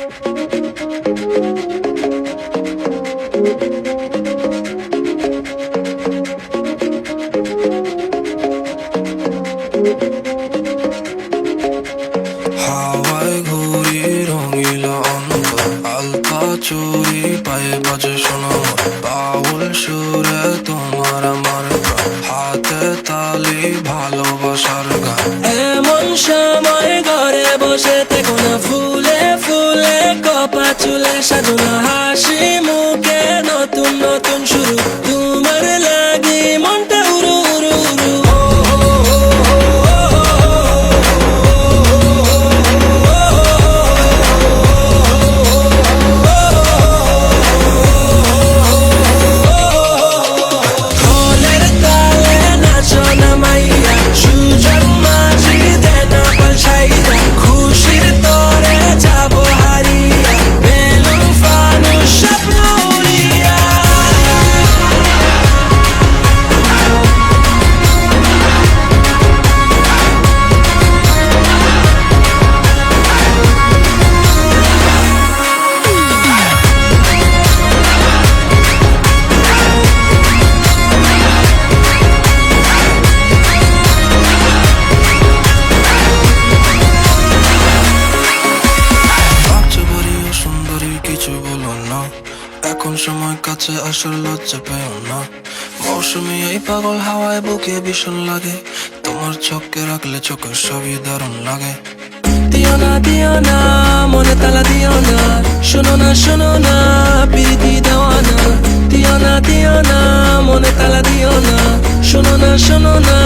হাওয়ায় ঘুরি রঙিলা অন্তর, আলতা চুরি পায়ে বাজে শোনো বাউল সুরে তোমার আমার প্রাণ, হাতে তালি ভালোবাসার গান। এমন সময় ঘরে বসে থেকো না, ফুলে ফুলে কপা চুলে সাজানো, হাসি মুখে নতুন নতুন শুরু, তোমার লাগি মনটা উড়ু উড়ু উড়ু। ঢোলের তালে নাচো না মাইয়া, সুজন মাঝি দেনা পাল্টাইয়া, খুশির তরে যাবো হারিয়া, বেলুন ফানুস স্বপ্ন উড়িয়া। সবচেয়ে বড় ও সুন্দরী কিছু বলো না, এখন সময় কাছে আসার লজ্জা পেও না। মৌসুমি এই পাগল হাওয়ায় বুকে ভীষণ লাগে, তোমার চোখে রাখলে চোখের সবই দারুণ লাগে। দিও না মনে তালা দিও না, শোনো না প্রীতি দেওয়ানা। দিও না মনে তালা দিও না, শোনো না